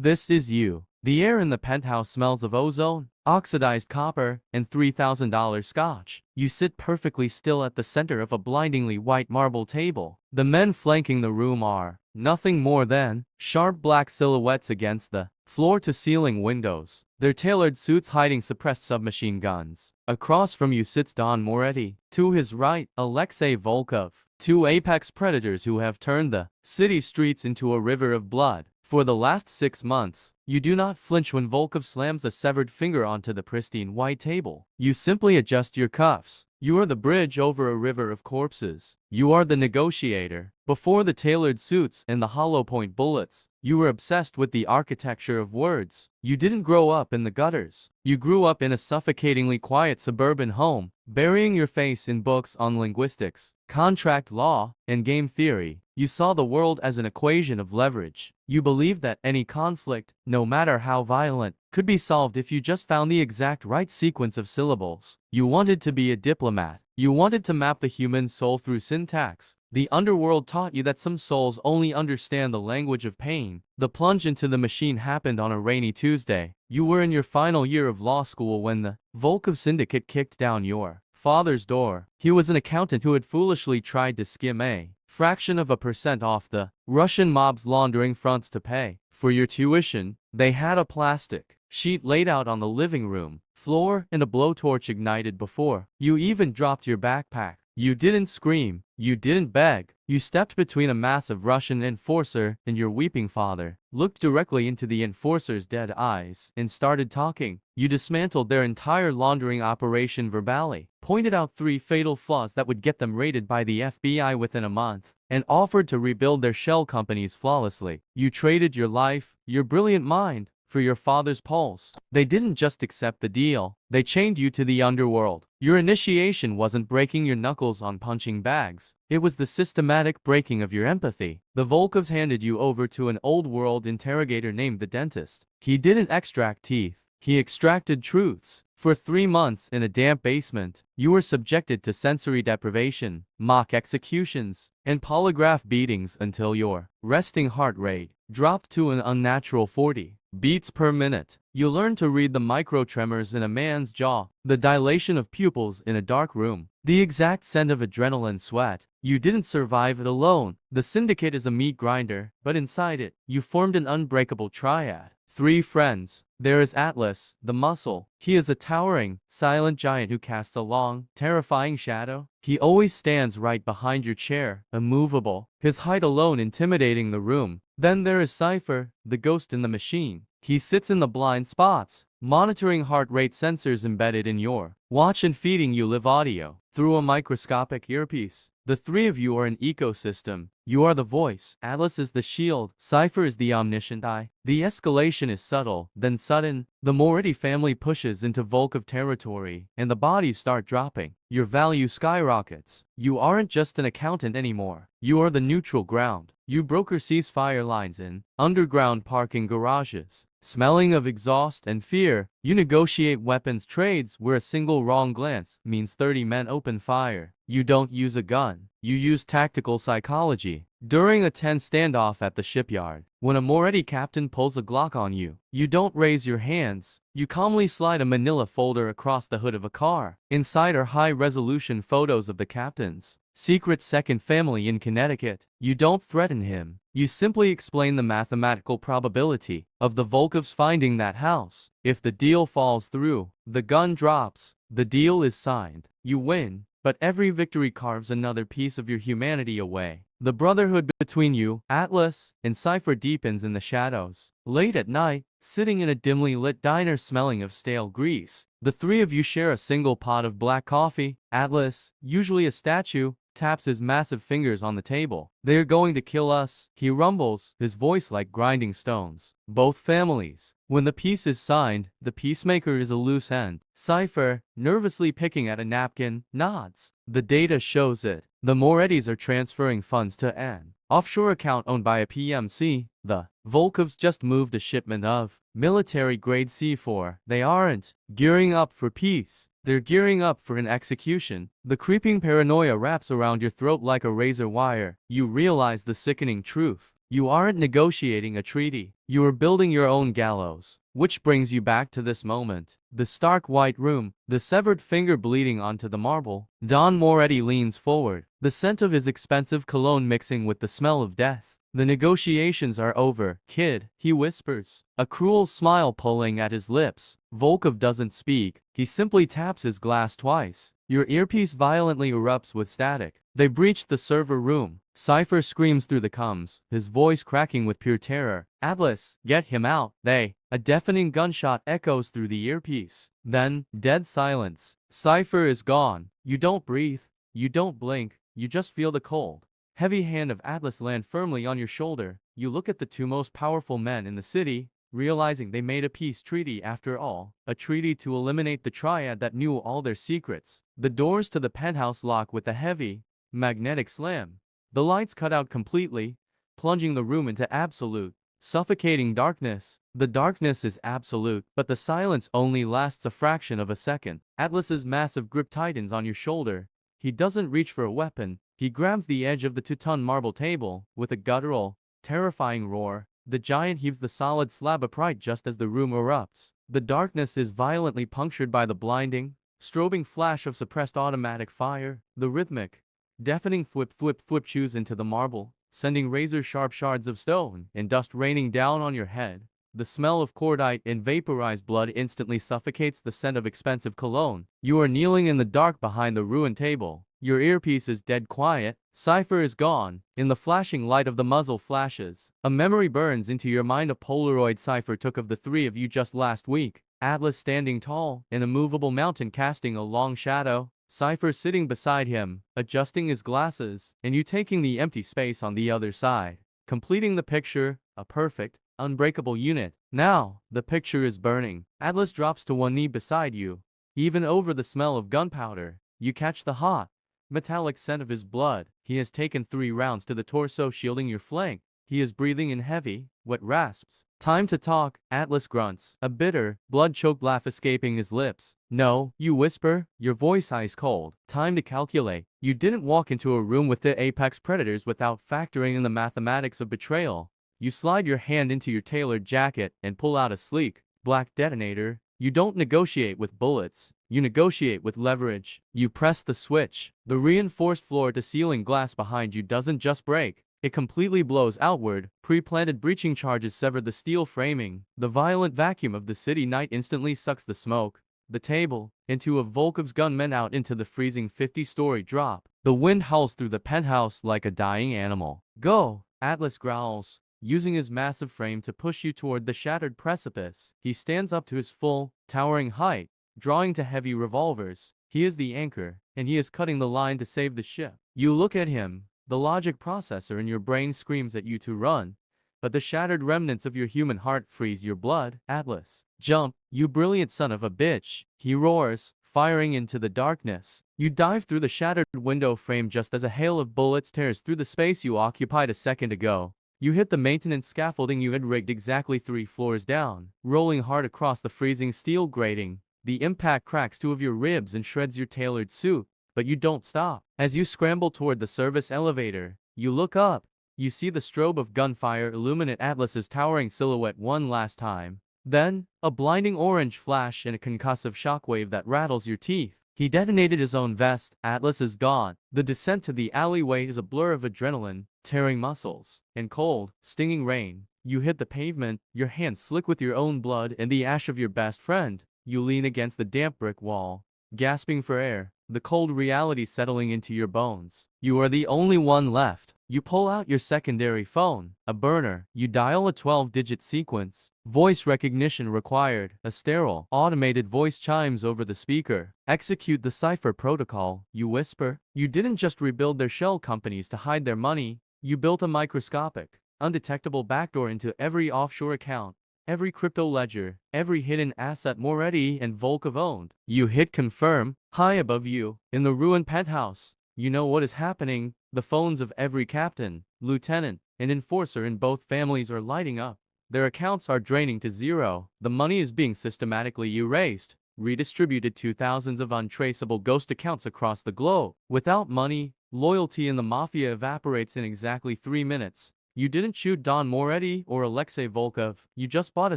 This is you. The air in the penthouse smells of ozone, oxidized copper, and $3,000 scotch. You sit perfectly still at the center of a blindingly white marble table. The men flanking the room are nothing more than sharp black silhouettes against the floor-to-ceiling windows, their tailored suits hiding suppressed submachine guns. Across from you sits Don Moretti. To his right, Alexei Volkov. Two apex predators who have turned the city streets into a river of blood. For the last 6 months, you do not flinch when Volkov slams a severed finger onto the pristine white table. You simply adjust your cuffs. You are the bridge over a river of corpses. You are the negotiator. Before the tailored suits and the hollow point bullets, you were obsessed with the architecture of words. You didn't grow up in the gutters. You grew up in a suffocatingly quiet suburban home, burying your face in books on linguistics, contract law, and game theory. You saw the world as an equation of leverage. You believed that any conflict, no matter how violent, could be solved if you just found the exact right sequence of syllables. You wanted to be a diplomat. You wanted to map the human soul through syntax. The underworld taught you that some souls only understand the language of pain. The plunge into the machine happened on a rainy Tuesday. You were in your final year of law school when the Volkov syndicate kicked down your father's door. He was an accountant who had foolishly tried to skim a fraction of a percent off the Russian mob's laundering fronts to pay for your tuition. They had a plastic sheet laid out on the living room floor and a blowtorch ignited before you even dropped your backpack. You didn't scream. You didn't beg. You stepped between a massive Russian enforcer and your weeping father, looked directly into the enforcer's dead eyes, and started talking. You dismantled their entire laundering operation verbally, pointed out 3 fatal flaws that would get them raided by the FBI within a month, and offered to rebuild their shell companies flawlessly. You traded your life, your brilliant mind, for your father's pulse. They didn't just accept the deal, they chained you to the underworld. Your initiation wasn't breaking your knuckles on punching bags. It was the systematic breaking of your empathy. The Volkovs handed you over to an old world interrogator named the dentist. He didn't extract teeth. He extracted truths. For 3 months in a damp basement, you were subjected to sensory deprivation, mock executions, and polygraph beatings until your resting heart rate dropped to an unnatural 40 beats per minute. You learned to read the micro-tremors in a man's jaw, the dilation of pupils in a dark room, the exact scent of adrenaline sweat. You didn't survive it alone. The syndicate is a meat grinder, but inside it, you formed an unbreakable triad. 3 friends. There is Atlas, the muscle. He is a towering, silent giant who casts a long, terrifying shadow. He always stands right behind your chair, immovable, his height alone intimidating the room. Then there is Cypher, the ghost in the machine. He sits in the blind spots, monitoring heart rate sensors embedded in your watch and feeding you live audio through a microscopic earpiece. The 3 of you are an ecosystem. You are the voice. Atlas is the shield. Cypher is the omniscient eye. The escalation is subtle, then sudden. The Moretti family pushes into Volkov territory, and the bodies start dropping. Your value skyrockets. You aren't just an accountant anymore. You are the neutral ground. You broker ceasefire lines in underground parking garages. Smelling of exhaust and fear, you negotiate weapons trades where a single wrong glance means 30 men open fire. You don't use a gun. You use tactical psychology. During a tense standoff at the shipyard, when a Moretti captain pulls a Glock on you, you don't raise your hands. You calmly slide a manila folder across the hood of a car. Inside are high-resolution photos of the captain's secret second family in Connecticut. You don't threaten him. You simply explain the mathematical probability of the Volkovs finding that house. If the deal falls through, the gun drops. The deal is signed. You win. But every victory carves another piece of your humanity away. The brotherhood between you, Atlas, and Cypher deepens in the shadows. Late at night, sitting in a dimly lit diner smelling of stale grease, the 3 of you share a single pot of black coffee. Atlas, usually a statue, taps his massive fingers on the table. They are going to kill us, he rumbles, his voice like grinding stones. Both families. When the peace is signed, the peacemaker is a loose end. Cypher, nervously picking at a napkin, nods. The data shows it. The Morettis are transferring funds to an offshore account owned by a PMC. The Volkovs just moved a shipment of military-grade C4. They aren't gearing up for peace. They're gearing up for an execution. The creeping paranoia wraps around your throat like a razor wire. You realize the sickening truth. You aren't negotiating a treaty. You are building your own gallows. Which brings you back to this moment. The stark white room, the severed finger bleeding onto the marble. Don Moretti leans forward, the scent of his expensive cologne mixing with the smell of death. The negotiations are over, kid, he whispers, a cruel smile pulling at his lips. Volkov doesn't speak, he simply taps his glass twice. Your earpiece violently erupts with static. They breach the server room. Cypher screams through the comms, his voice cracking with pure terror. Atlas, get him out. A deafening gunshot echoes through the earpiece. Then, dead silence. Cypher is gone. You don't breathe. You don't blink. You just feel the cold, heavy hand of Atlas land firmly on your shoulder. You look at the two most powerful men in the city, realizing they made a peace treaty after all, a treaty to eliminate the triad that knew all their secrets. The doors to the penthouse lock with a heavy, magnetic slam. The lights cut out completely, plunging the room into absolute, suffocating darkness. The darkness is absolute, but the silence only lasts a fraction of a second. Atlas's massive grip tightens on your shoulder. He doesn't reach for a weapon. He grabs the edge of the 2-ton marble table. With a guttural, terrifying roar, the giant heaves the solid slab upright just as the room erupts. The darkness is violently punctured by the blinding, strobing flash of suppressed automatic fire. The rhythmic, deafening thwip chews into the marble, sending razor-sharp shards of stone and dust raining down on your head. The smell of cordite and vaporized blood instantly suffocates the scent of expensive cologne. You are kneeling in the dark behind the ruined table. Your earpiece is dead quiet. Cypher is gone. In the flashing light of the muzzle flashes, a memory burns into your mind. A Polaroid Cypher took of the three of you just last week. Atlas standing tall, an immovable mountain casting a long shadow. Cypher sitting beside him, adjusting his glasses, and you taking the empty space on the other side. Completing the picture, a perfect, unbreakable unit. Now, the picture is burning. Atlas drops to one knee beside you. Even over the smell of gunpowder, you catch the hot, metallic scent of his blood. He has taken 3 rounds to the torso, shielding your flank. He is breathing in heavy, wet rasps. Time to talk, Atlas grunts, a bitter, blood-choked laugh escaping his lips. No, you whisper, your voice ice cold. Time to calculate. You didn't walk into a room with the apex predators without factoring in the mathematics of betrayal. You slide your hand into your tailored jacket and pull out a sleek, black detonator. You don't negotiate with bullets. You negotiate with leverage. You press the switch. The reinforced floor-to-ceiling glass behind you doesn't just break. It completely blows outward. Pre-planted breaching charges sever the steel framing. The violent vacuum of the city night instantly sucks the smoke, the table, into a Volkov's gunmen out into the freezing 50-story drop. The wind howls through the penthouse like a dying animal. Go, Atlas growls, using his massive frame to push you toward the shattered precipice. He stands up to his full, towering height, drawing to heavy revolvers. He is the anchor, and he is cutting the line to save the ship. You look at him. The logic processor in your brain screams at you to run, but the shattered remnants of your human heart freeze your blood. Atlas, jump, you brilliant son of a bitch, he roars, firing into the darkness. You dive through the shattered window frame just as a hail of bullets tears through the space you occupied a second ago. You hit the maintenance scaffolding you had rigged exactly 3 floors down, rolling hard across the freezing steel grating. The impact cracks 2 of your ribs and shreds your tailored suit. But you don't stop. As you scramble toward the service elevator, you look up. You see the strobe of gunfire illuminate Atlas's towering silhouette one last time. Then, a blinding orange flash and a concussive shockwave that rattles your teeth. He detonated his own vest. Atlas is gone. The descent to the alleyway is a blur of adrenaline, tearing muscles, and cold, stinging rain. You hit the pavement, your hands slick with your own blood and the ash of your best friend. You lean against the damp brick wall, gasping for air, the cold reality settling into your bones. You are the only one left. You pull out your secondary phone, a burner. You dial a 12-digit sequence. Voice recognition required. A sterile, automated voice chimes over the speaker. Execute the cipher protocol, you whisper. You didn't just rebuild their shell companies to hide their money. You built a microscopic, undetectable backdoor into every offshore account, every crypto ledger, every hidden asset Moretti and Volkov owned. You hit confirm. High above you, in the ruined penthouse, you know what is happening. The phones of every captain, lieutenant, and enforcer in both families are lighting up. Their accounts are draining to zero. The money is being systematically erased, redistributed to thousands of untraceable ghost accounts across the globe. Without money, loyalty in the Mafia evaporates in exactly 3 minutes. You didn't shoot Don Moretti or Alexei Volkov, you just bought a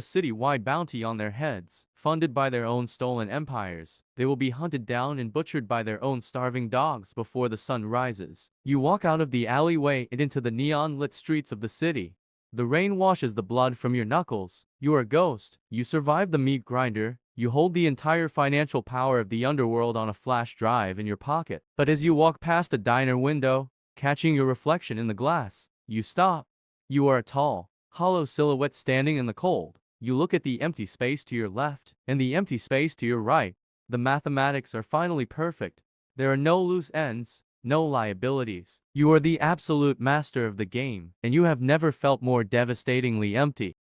city-wide bounty on their heads, funded by their own stolen empires. They will be hunted down and butchered by their own starving dogs before the sun rises. You walk out of the alleyway and into the neon-lit streets of the city. The rain washes the blood from your knuckles. You are a ghost. You survived the meat grinder. You hold the entire financial power of the underworld on a flash drive in your pocket. But as you walk past a diner window, catching your reflection in the glass, you stop. You are a tall, hollow silhouette standing in the cold. You look at the empty space to your left and the empty space to your right. The mathematics are finally perfect. There are no loose ends, no liabilities. You are the absolute master of the game, and you have never felt more devastatingly empty.